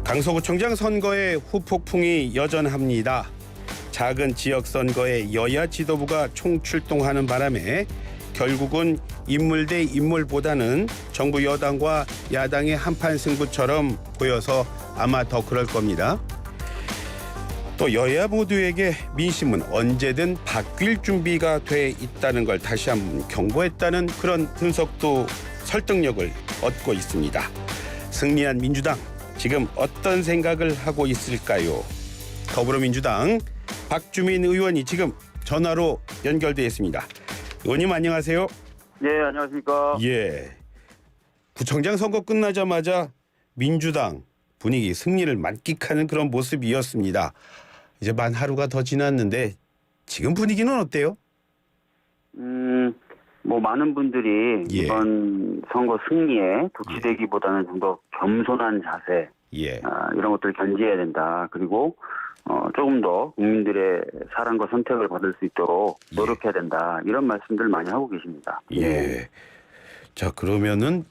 강서구청장 선거에 후폭풍이 여전합니다. 작은 지역 선거에 여야 지도부가 총출동하는 바람에 결국은 인물 대 인물보다는 정부 여당과 야당의 한판 승부처럼 보여서 아마 더 그럴 겁니다. 또 여야 모두에게 민심은 언제든 바뀔 준비가 돼 있다는 걸 다시 한번 경고했다는 그런 분석도 설득력을 얻고 있습니다. 승리한 민주당, 지금 어떤 생각을 하고 있을까요? 더불어민주당 박주민 의원이 지금 전화로 연결되어 있습니다. 의원님 안녕하세요. 예, 안녕하십니까. 예. 구청장 선거 끝나자마자 민주당 분위기 승리를 만끽하는 그런 모습이었습니다. 이제 만 하루가 더 지났는데 지금 분위기는 어때요? 뭐 많은 분들이 예. 이번 선거 승리에 도취되기보다는 좀 더 겸손한 자세, 예. 이런 것들을 견지해야 된다. 그리고 조금 더 국민들의 사랑과 선택을 받을 수 있도록 노력해야 된다. 이런 말씀들 많이 하고 계십니다. 예. 자, 그러면은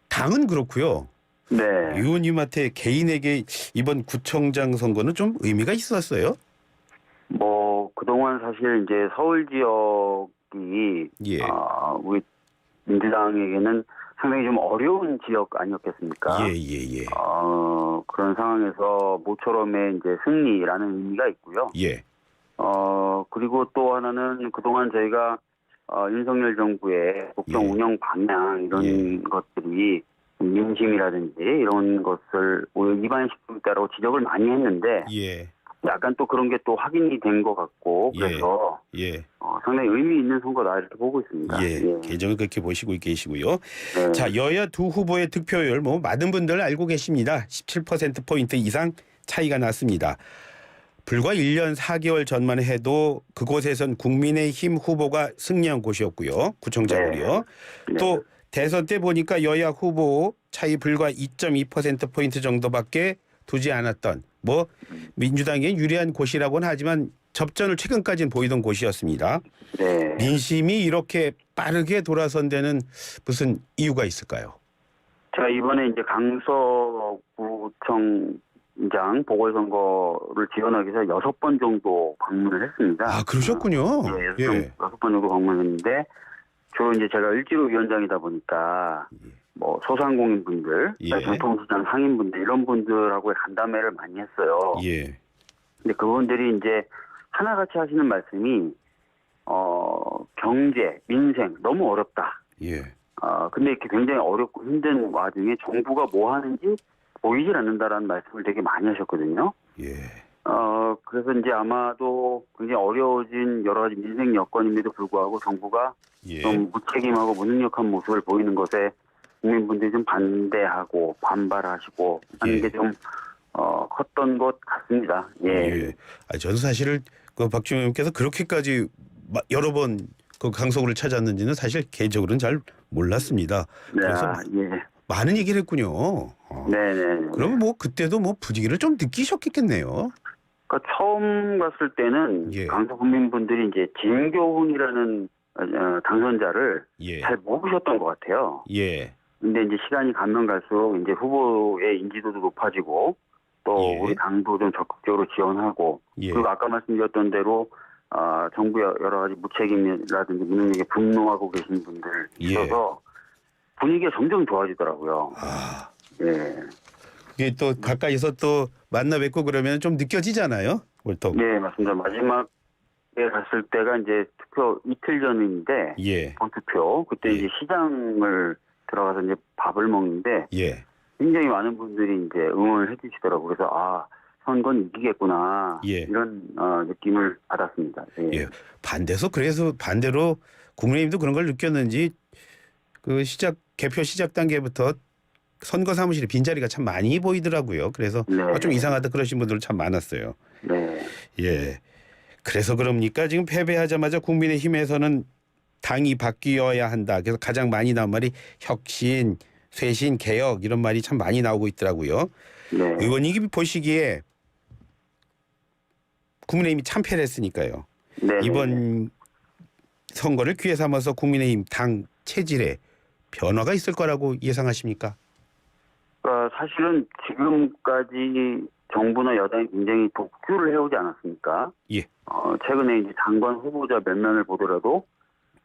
당은 그렇고요. 네. 의원님한테 개인에게 이번 구청장 선거는 좀 의미가 있었어요? 뭐 그동안 사실 이제 서울 지역이 예. 우리 민주당에게는 상당히 좀 어려운 지역 아니었겠습니까? 예. 그런 상황에서 모처럼의 이제 승리라는 의미가 있고요. 예. 그리고 또 하나는 그동안 저희가 윤석열 정부의 국정 예. 운영 방향 이런 것들이 민심이라든지 이런 것을 오히려 위반시키고 있다라고 지적을 많이 했는데 예. 약간 또 그런 게 또 확인이 된 것 같고 그래서 예. 상당히 의미 있는 선거다 이렇게 보고 있습니다. 예. 개정을 그렇게 보시고 계시고요. 네. 자, 여야 두 후보의 득표율 뭐 많은 분들 알고 계십니다. 17%포인트 이상 차이가 났습니다. 불과 1년 4개월 전만 해도 그곳에선 국민의힘 후보가 승리한 곳이었고요. 구청장으로요. 네. 또 대선 때 보니까 여야 후보 차이 불과 2.2%포인트 정도밖에 두지 않았던 뭐 민주당에 유리한 곳이라고는 하지만 접전을 최근까지는 보이던 곳이었습니다. 네. 민심이 이렇게 빠르게 돌아선 데는 무슨 이유가 있을까요? 제가 이번에 이제 강서구청장 보궐선거를 지원하기 위해서 6번 정도 방문을 했습니다. 아, 그러셨군요. 예, 6번 정도 방문했는데 주로 이제 제가 일지로위원장이다 보니까 뭐 소상공인분들, 예. 전통시장 상인분들 이런 분들하고 간담회를 많이 했어요. 예. 근데 그분들이 이제 하나같이 하시는 말씀이 경제, 민생 너무 어렵다. 예. 근데 이렇게 굉장히 어렵고 힘든 와중에 정부가 뭐 하는지 보이질 않는다라는 말씀을 되게 많이 하셨거든요. 예. 그래서 이제 아마도 굉장히 어려워진 여러 가지 민생 여건임에도 불구하고 정부가 예. 좀 무책임하고 무능력한 모습을 보이는 것에 국민분들이 좀 반대하고 반발하시고 하는 예. 게 좀 컸던 것 같습니다. 예. 예. 저는 사실은 그 박주민 의원께서 그렇게까지 여러 번 그 강서구를 찾았는지는 사실 개인적으로는 잘 몰랐습니다. 네. 그래서 예. 많은 얘기를 했군요. 네네. 그러면 뭐 그때도 뭐 분위기를 좀 느끼셨겠네요. 그러니까 처음 갔을 때는 예. 강서 국민분들이 이제 진교훈이라는 당선자를 예. 잘 모르셨던 것 같아요. 예. 근데 이제 시간이 가면 갈수록 이제 후보의 인지도도 높아지고 또 예. 우리 당도 좀 적극적으로 지원하고 예. 그리고 아까 말씀드렸던 대로 정부의 여러 가지 무책임이라든지 무능력에 분노하고 계신 분들 예. 있어서 분위기가 점점 좋아지더라고요. 아, 예. 이게 또 가까이서 또 만나 뵙고 그러면 좀 느껴지잖아요. 월턱. 네, 맞습니다. 마지막에 갔을 때가 이제 투표 이틀 전인데 예. 본투표 그때 예. 이제 시장을 들어가서 이제 밥을 먹는데 예. 굉장히 많은 분들이 이제 응원을 해주시더라고요. 그래서 선거는 이기겠구나 예. 이런 느낌을 받았습니다. 예. 예. 그래서 반대로 국민의힘도 그런 걸 느꼈는지 그 개표 시작 단계부터 선거 사무실에 빈자리가 참 많이 보이더라고요. 그래서 네. 좀 이상하다 그러신 분들 참 많았어요. 네. 예. 그래서 그럽니까? 지금 패배하자마자 국민의힘에서는 당이 바뀌어야 한다. 그래서 가장 많이 나온 말이 혁신, 쇄신, 개혁 이런 말이 참 많이 나오고 있더라고요. 네. 의원님이 보시기에 국민의힘이 참패를 했으니까요. 네. 이번 선거를 기회 삼아서 국민의힘 당 체질에 변화가 있을 거라고 예상하십니까? 사실은 지금까지 정부나 여당이 굉장히 독주를 해오지 않았습니까? 예. 최근에 이제 장관 후보자 몇 면을 보더라도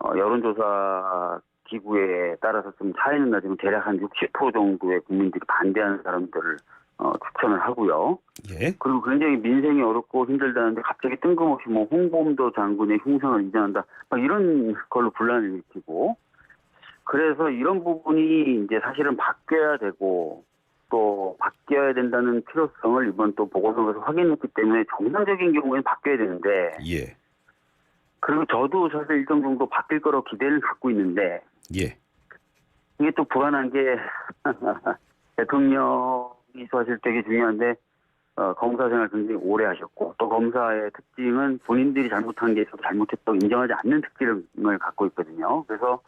여론조사 기구에 따라서 좀 차이는 나지만 대략 한 60% 정도의 국민들이 반대하는 사람들을 추천을 하고요. 예. 그리고 굉장히 민생이 어렵고 힘들다는데 갑자기 뜬금없이 뭐 홍범도 장군의 흉상을 인정한다, 막 이런 걸로 분란을 일으키고, 그래서 이런 부분이 이제 사실은 바뀌어야 되고 또 바뀌어야 된다는 필요성을 이번 또 보궐선거에서 확인했기 때문에 정상적인 경우에는 바뀌어야 되는데, 예. 그리고 저도 사실 일정 정도 바뀔 거라고 기대를 갖고 있는데, 예. 이게 또 불안한 게 대통령이 사실 되게 중요한데 검사 생활 굉장히 오래 하셨고, 또 검사의 특징은 본인들이 잘못한 게 있어도 잘못했다고 인정하지 않는 특징을 갖고 있거든요. 그래서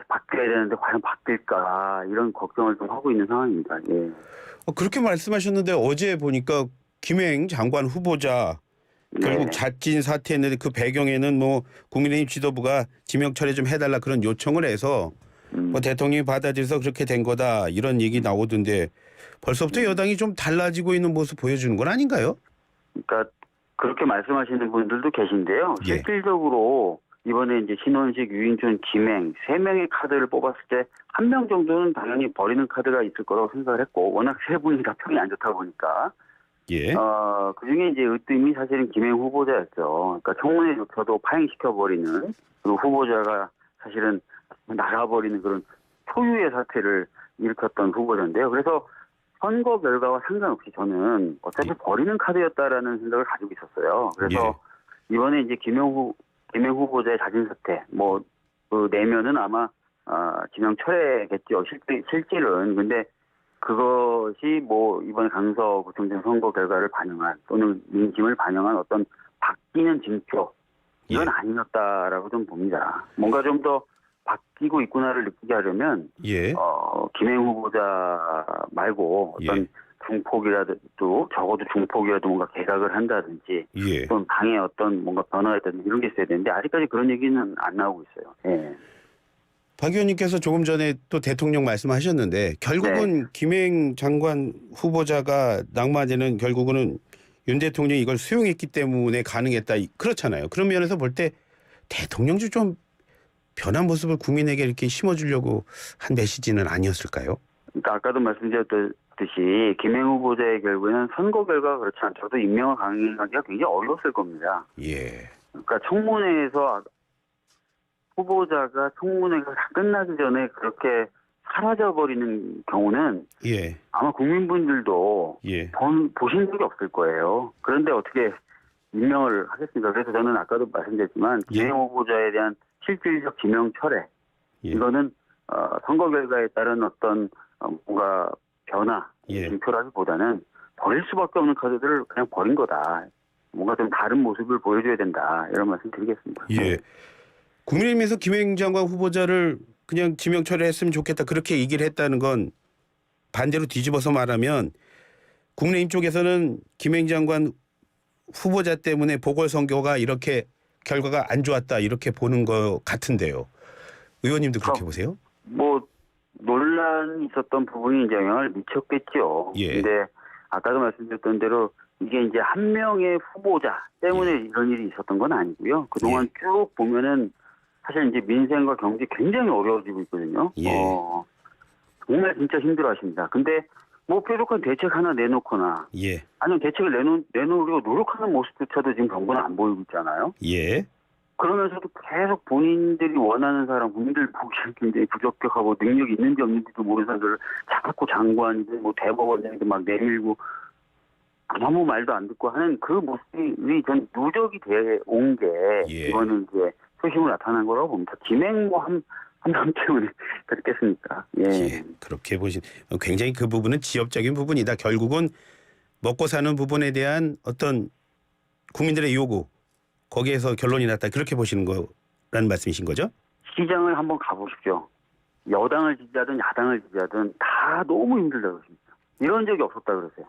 바뀌어야 되는데 과연 바뀔까, 이런 걱정을 좀 하고 있는 상황입니다. 예. 그렇게 말씀하셨는데 어제 보니까 김행 장관 후보자 결국 네. 자진 사퇴했는데 그 배경에는 뭐 국민의힘 지도부가 지명 철회 좀 해달라 그런 요청을 해서 뭐 대통령이 받아들여서 그렇게 된 거다, 이런 얘기 나오던데 벌써부터 여당이 좀 달라지고 있는 모습 보여주는 건 아닌가요? 그러니까 그렇게 말씀하시는 분들도 계신데요. 예. 실질적으로 이번에 이제 신원식, 유인준, 김행 세 명의 카드를 뽑았을 때 한 명 정도는 당연히 버리는 카드가 있을 거라고 생각을 했고, 워낙 세 분이 다 평이 안 좋다 보니까 예. 그중에 이제 으뜸이 사실은 김행 후보자였죠. 그러니까 청문회조차도 파행시켜버리는, 그리고 후보자가 사실은 나가버리는 그런 초유의 사태를 일으켰던 후보자인데요. 그래서 선거 결과와 상관없이 저는 어차피 버리는 카드였다라는 생각을 가지고 있었어요. 그래서 이번에 이제 김행 후보자의 자진 사퇴, 그 내면은 아마 지명 철회겠죠. 실질은. 근데 그것이 이번 강서구청장 선거 결과를 반영한, 또는 민심을 반영한 어떤 바뀌는 징표, 이건 아니었다라고 좀 봅니다. 뭔가 좀 더 바뀌고 있구나를 느끼게 하려면 김행 후보자 말고 어떤 중폭이라도, 적어도 중폭이라도 뭔가 개각을 한다든지, 또는 당의 어떤 뭔가 변화였다든지 이런 게 있어야 되는데 아직까지 그런 얘기는 안 나오고 있어요. 예. 박 의원님께서 조금 전에 또 대통령 말씀하셨는데 결국은 김행 장관 후보자가 낙마되는, 결국은 윤 대통령이 이걸 수용했기 때문에 가능했다, 그렇잖아요. 그런 면에서 볼 때 대통령도 좀 변한 모습을 국민에게 이렇게 심어주려고 한 메시지는 아니었을까요? 그러니까 아까도 말씀드렸듯이 김행 후보자의 결국에는 선거 결과가 그렇지 않더라도 임명을 강행하기가 굉장히 어려웠을 겁니다. 예. 그러니까 청문회에서 후보자가 청문회가 다 끝나기 전에 그렇게 사라져버리는 경우는 아마 국민분들도 보신 적이 없을 거예요. 그런데 어떻게 임명을 하겠습니까? 그래서 저는 아까도 말씀드렸지만 김행 후보자에 대한 실질적 지명 철회, 이거는 선거 결과에 따른 어떤 뭔가 변화, 징표라기보다는 버릴 수밖에 없는 카드들을 그냥 버린 거다. 뭔가 좀 다른 모습을 보여줘야 된다, 이런 말씀 드리겠습니다. 예. 국민의힘에서 김행 장관 후보자를 그냥 지명 철회했으면 좋겠다, 그렇게 얘기를 했다는 건 반대로 뒤집어서 말하면 국민의힘 쪽에서는 김행 장관 후보자 때문에 보궐선거가 이렇게 결과가 안 좋았다, 이렇게 보는 것 같은데요. 의원님도 그렇게 보세요? 논란이 있었던 부분이 이제 영향을 미쳤겠죠. 근데 아까도 말씀드렸던 대로 이게 이제 한 명의 후보자 때문에 이런 일이 있었던 건 아니고요. 그동안 쭉 보면은 사실 이제 민생과 경제 굉장히 어려워지고 있거든요. 정말 진짜 힘들어하십니다. 근데 뾰족한 대책 하나 내놓거나, 아니면 대책을 내놓으려고 노력하는 모습조차도 지금 정부는 안 보이고 있잖아요. 그러면서도 계속 본인들이 원하는 사람, 국민들 보기엔 굉장히 부적격하고 능력이 있는지 없는지도 모르는 사람들을 자꾸 장관이든 대법원장이든 막 내밀고 아무 말도 안 듣고 하는 그 모습이 전 누적이 돼 온 게 이거는 이제 소심으로 나타난 거라고 봅니다. 김행 한 명 때문에 그렇겠습니까? 그렇게 굉장히 그 부분은 지엽적인 부분이다. 결국은 먹고 사는 부분에 대한 어떤 국민들의 요구, 거기에서 결론이 났다, 그렇게 보시는 거라는 말씀이신 거죠? 시장을 한번 가보십시오. 여당을 지지하든 야당을 지지하든 다 너무 힘들다고 그러십니다. 이런 적이 없었다 그러세요.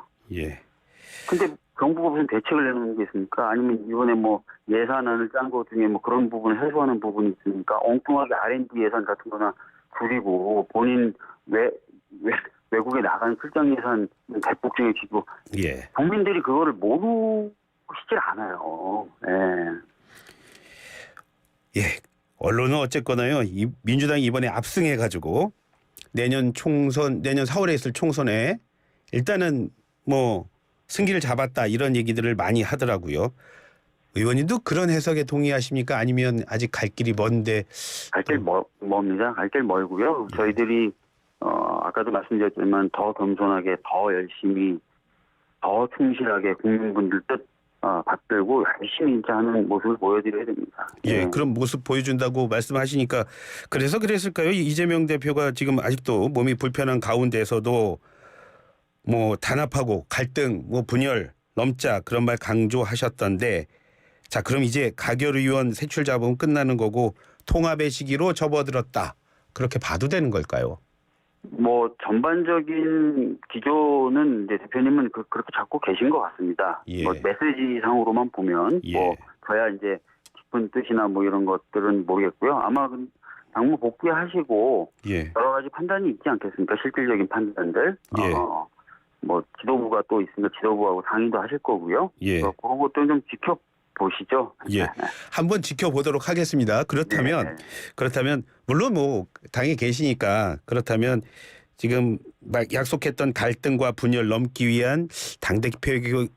근데 정부가 무슨 대책을 내놓는 게 있습니까? 아니면 이번에 예산안을 짠 것 중에 그런 부분을 해소하는 부분이 있습니까? 엉뚱하게 R&D 예산 같은 거나 줄이고 본인 외국에 나간 출장 예산 대폭 증액시키고 예. 국민들이 그거를 모르시질 않아요. 예. 예. 언론은 어쨌거나요. 민주당이 이번에 압승해가지고 내년 4월에 있을 총선에 일단은 뭐 승기를 잡았다 이런 얘기들을 많이 하더라고요. 의원님도 그런 해석에 동의하십니까? 아니면 아직 갈 길이 먼데? 갈 길 멉니다. 갈 길 멀고요. 저희들이 아까도 말씀드렸지만 더 겸손하게, 더 열심히, 더 충실하게 국민분들 뜻 받들고 열심히 진짜 하는 모습을 보여드려야 됩니다. 예, 그런 모습 보여준다고 말씀하시니까 그래서 그랬을까요? 이재명 대표가 지금 아직도 몸이 불편한 가운데서도 뭐 단합하고 갈등, 뭐 분열, 넘자 그런 말 강조하셨던데 자, 그럼 이제 가결의원 세출 잡으면 끝나는 거고 통합의 시기로 접어들었다. 그렇게 봐도 되는 걸까요? 뭐 전반적인 기조는 이제 대표님은 그렇게 잡고 계신 것 같습니다. 예. 뭐 메시지상으로만 보면 예. 뭐 저야 이제 깊은 뜻이나 뭐 이런 것들은 모르겠고요. 아마 당무 복귀하시고 예. 여러 가지 판단이 있지 않겠습니까? 실질적인 판단들. 예. 뭐 지도부가 또 있으니까 지도부하고 상의도 하실 거고요. 예. 그런 것도 좀 지켜보시죠. 예. 한번 지켜보도록 하겠습니다. 그렇다면 물론 뭐 당에 계시니까 그렇다면 지금 막 약속했던 갈등과 분열 넘기 위한 당대표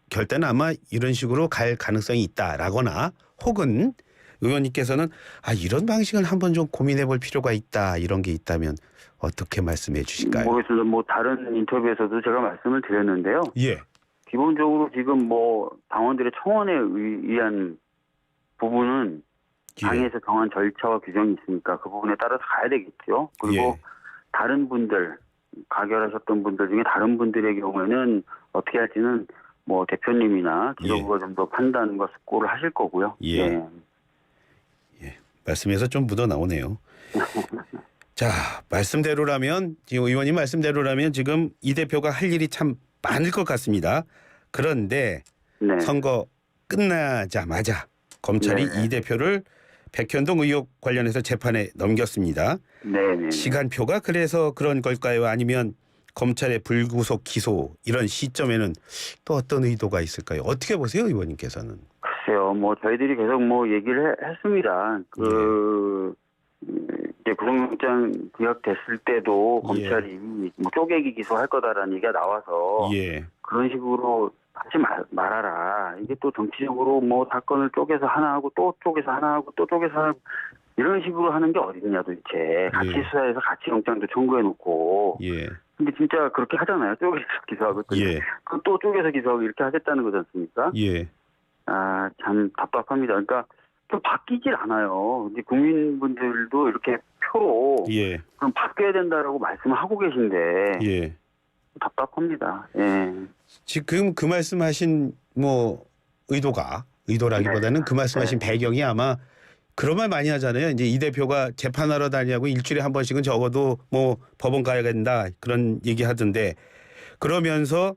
결단은 아마 이런 식으로 갈 가능성이 있다라거나 혹은 의원님께서는 이런 방식은 한번 좀 고민해 볼 필요가 있다 이런 게 있다면 어떻게 말씀해 주실까요? 모르겠습니다. 뭐 다른 인터뷰에서도 제가 말씀을 드렸는데요. 예. 기본적으로 지금 뭐 당원들의 청원에 의한 부분은 당에서 정한 절차와 규정이 있으니까 그 부분에 따라서 가야 되겠죠. 그리고 예. 다른 분들 가결하셨던 분들 중에 다른 분들의 경우에는 어떻게 할지는 뭐 대표님이나 지도부가 좀 더 판단과 숙고를 하실 거고요. 예. 예. 말씀에서 좀 묻어 나오네요. 자, 말씀대로라면 지금 의원님 말씀대로라면 지금 이 대표가 할 일이 참 많을 것 같습니다. 그런데 네. 선거 끝나자마자 검찰이 네. 이 대표를 백현동 의혹 관련해서 재판에 넘겼습니다. 네. 시간표가 그래서 그런 걸까요? 아니면 검찰의 불구속 기소 이런 시점에는 또 어떤 의도가 있을까요? 어떻게 보세요, 의원님께서는? 글쎄요, 뭐 저희들이 계속 뭐 얘기를 했습니다. 이제 구속영장 기각됐을 때도 검찰이 뭐 쪼개기 기소할 거다라는 얘기가 나와서 예. 그런 식으로 하지 말아라. 이게 또 정치적으로 뭐 사건을 쪼개서 하나 하고 또 쪼개서 하나 하고 또 쪼개서 하나 하고 이런 식으로 하는 게 어딨냐 도대체. 같이 수사해서 같이 영장도 청구해 놓고. 예. 근데 진짜 그렇게 하잖아요. 쪼개서 기소하고 예. 또 쪼개서 기소하고 이렇게 하겠다는 거지 않습니까? 예. 참 답답합니다. 그러니까 좀 바뀌질 않아요. 이제 국민분들도 이렇게 표로 예. 그럼 바뀌어야 된다라고 말씀을 하고 계신데 예. 답답합니다. 예. 지금 그 말씀하신 뭐 의도라기보다는 그 말씀하신 배경이 아마 그런 말 많이 하잖아요. 이제 이 대표가 재판하러 다니냐고 일주일에 한 번씩은 적어도 뭐 법원 가야 된다 그런 얘기 하던데 그러면서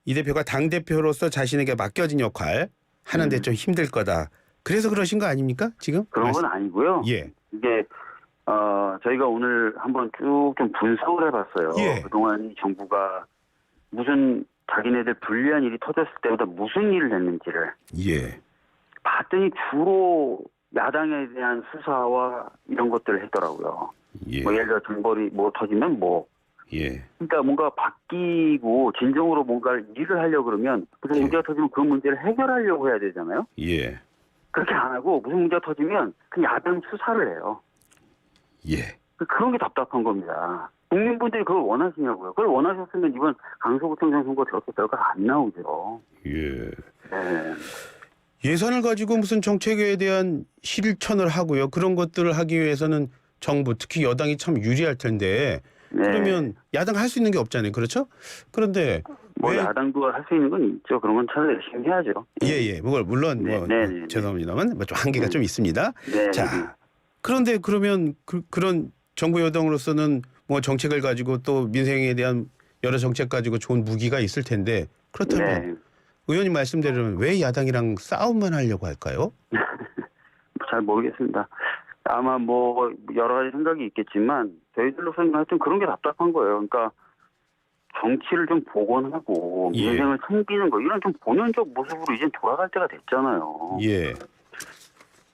이 대표가 당 대표로서 자신에게 맡겨진 역할 하는데 좀 힘들 거다. 그래서 그러신 거 아닙니까? 지금? 그런 건 아니고요. 예. 이게 저희가 오늘 한번 쭉 좀 분석을 해봤어요. 예. 그동안 이 정부가 무슨 자기네들 불리한 일이 터졌을 때마다 무슨 일을 했는지를 예. 봤더니 주로 야당에 대한 수사와 이런 것들을 했더라고요. 예. 뭐 예를 들어 정벌이 뭐 터지면 뭐. 예. 그러니까 뭔가 바뀌고 진정으로 뭔가 일을 하려고 그러면 무슨 문제가 터지면 그 문제를 해결하려고 해야 되잖아요. 예. 그렇게 안 하고 무슨 문제가 터지면 그냥 야당 수사를 해요. 예. 그런 게 답답한 겁니다. 국민분들이 그걸 원하시냐고요. 그걸 원하셨으면 이번 강서구청장 선거 저렇게 결과가 안 나오죠. 예. 네. 예산을 가지고 무슨 정책에 대한 실천을 하고요. 그런 것들을 하기 위해서는 정부 특히 여당이 참 유리할 텐데 네. 그러면 야당 할 수 있는 게 없잖아요. 그렇죠? 그런데 뭐 야당도 할 수 있는 건 있죠. 그런 건 차라리 열심히 해야죠. 예. 물론 네. 죄송합니다만 뭐 좀 한계가 좀 있습니다. 네. 자, 그런데 그러면 그런 정부 여당으로서는 뭐 정책을 가지고 또 민생에 대한 여러 정책 가지고 좋은 무기가 있을 텐데 그렇다면 의원님 말씀대로는 왜 야당이랑 싸움만 하려고 할까요? 잘 모르겠습니다. 아마 뭐 여러 가지 생각이 있겠지만 저희들로서는 하여튼 그런 게 답답한 거예요. 그러니까 정치를 좀 복원하고 예. 민생을 챙기는 거 이런 좀 본연적 모습으로 이제 돌아갈 때가 됐잖아요. 예.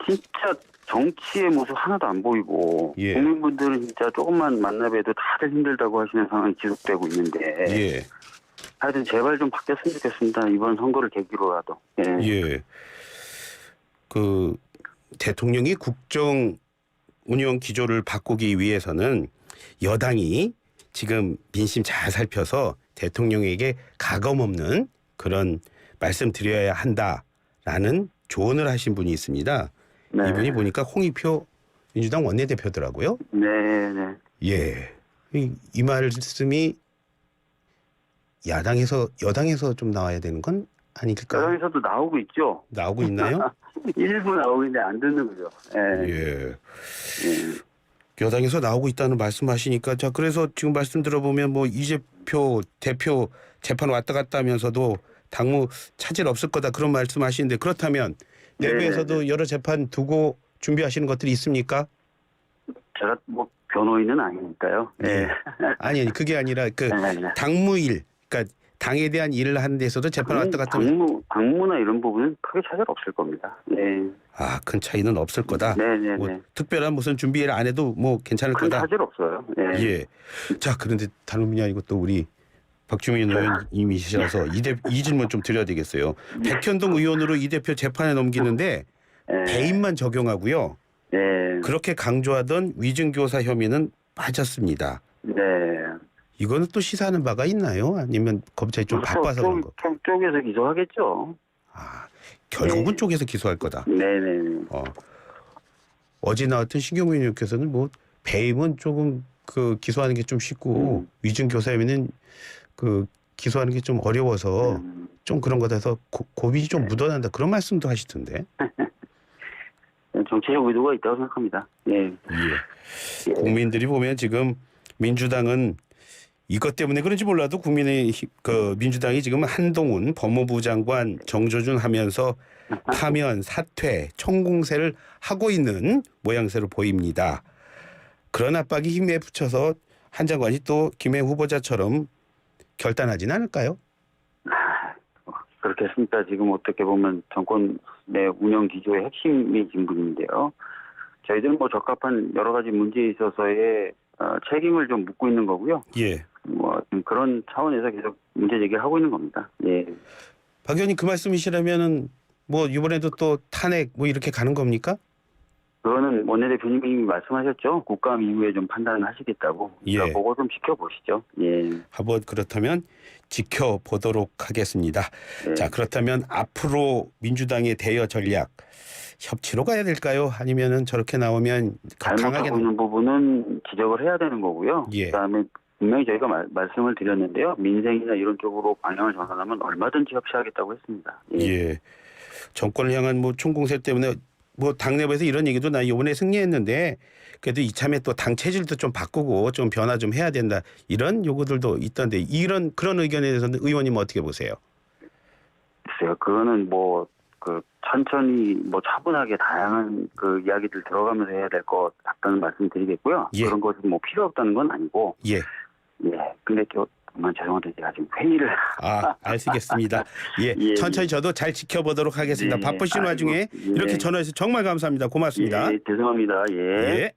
진짜 정치의 모습 하나도 안 보이고 예. 국민분들은 진짜 조금만 만나봬도 다들 힘들다고 하시는 상황이 지속되고 있는데 예. 하여튼 제발 좀 바뀌었으면 좋겠습니다. 이번 선거를 계기로라도. 예. 예. 그 대통령이 국정 운영 기조를 바꾸기 위해서는 여당이 지금 민심 잘 살펴서 대통령에게 가감 없는 그런 말씀 드려야 한다라는 조언을 하신 분이 있습니다. 네. 이분이 보니까 홍익표 민주당 원내대표더라고요. 네, 네. 예. 이 말씀이 여당에서 좀 나와야 되는 건 아닐까요? 여당에서도 나오고 있죠. 나오고 있나요? 일부 나오고 있는데 안 듣는 거죠. 예. 예. 예. 여당에서 나오고 있다는 말씀하시니까 자 그래서 지금 말씀 들어보면 뭐 이재표 대표 재판 왔다 갔다 하면서도 당무 차질 없을 거다 그런 말씀하시는데 그렇다면 내부에서도 여러 재판 두고 준비하시는 것들이 있습니까? 제가 뭐 변호인은 아니니까요. 예. 아니 그게 아니라 그 네, 네. 당무일 그러니까 당에 대한 일을 하는 데서도 재판 왔다 갔다 하면 당무나 이런 부분은 크게 차질 없을 겁니다. 네. 큰 차이는 없을 거다. 네네네. 뭐 특별한 무슨 준비를 안 해도 뭐 괜찮을 큰 거다. 차질 없어요. 네. 예. 자 그런데 다른 분이 아니고 또 우리 박주민 의원님이시라서 이 질문 좀 드려야 되겠어요. 백현동 의원으로 이 대표 재판에 넘기는데 네. 배임만 적용하고요. 네. 그렇게 강조하던 위증교사 혐의는 빠졌습니다. 네. 이거는 또 시사하는 바가 있나요? 아니면 검찰이 좀 바빠서 그런 거? 쪽에서 기소하겠죠. 결국은 네. 쪽에서 기소할 거다. 네네. 어제 나왔던 신경민 의원께서는 뭐 배임은 조금 그 기소하는 게 좀 쉽고 위증교사 혐의는 그 기소하는 게 좀 어려워서 좀 그런 거라서 고민이 좀 묻어난다 그런 말씀도 하시던데. 정치적 의도가 있다고 생각합니다. 예. 예. 국민들이 보면 지금 민주당은 이것 때문에 그런지 몰라도 민주당이 지금 한동훈 법무부 장관 정조준 하면서 파면, 사퇴, 총공세를 하고 있는 모양새로 보입니다. 그런 압박이 힘에 붙여서 한 장관이 또 김해 후보자처럼 결단하지는 않을까요? 그렇겠습니까? 지금 어떻게 보면 정권 내 운영 기조의 핵심이신 분인데요. 저희들은 뭐 적합한 여러 가지 문제에 있어서의 책임을 좀 묻고 있는 거고요. 예. 뭐 그런 차원에서 계속 문제 제기를 하고 있는 겁니다. 예. 박 의원님 그 말씀이시라면은 뭐 이번에도 또 탄핵 뭐 이렇게 가는 겁니까? 그거는 원내대표님이 말씀하셨죠. 국감 이후에 좀 판단을 하시겠다고. 예. 그러니까 그거 좀 지켜보시죠. 예. 한번 그렇다면 지켜보도록 하겠습니다. 네. 자 그렇다면 앞으로 민주당의 대여 전략 협치로 가야 될까요? 아니면은 저렇게 나오면 강하게 잘못하고 있는 부분은 지적을 해야 되는 거고요. 예. 그다음에 분명히 저희가 말씀을 드렸는데요. 민생이나 이런 쪽으로 방향을 전환하면 얼마든지 협치하겠다고 했습니다. 예. 예. 정권을 향한 뭐 총공세 때문에 뭐 당내부에서 이런 얘기도 나 이번에 승리했는데 그래도 이참에 또 당 체질도 좀 바꾸고 좀 변화 좀 해야 된다 이런 요구들도 있던데 그런 의견에 대해서는 의원님 어떻게 보세요? 글쎄요. 그거는 뭐 천천히 차분하게 다양한 이야기들 들어가면서 해야 될 것 같다는 말씀드리겠고요. 예. 그런 것은 뭐 필요 없다는 건 아니고. 예. 예. 근데 정말 죄송한데 제가 지금 회의를. 알겠습니다. 예. 예. 천천히 저도 잘 지켜보도록 하겠습니다. 예. 바쁘신 와중에 예. 이렇게 전화해서 정말 감사합니다. 고맙습니다. 예. 죄송합니다. 예. 예.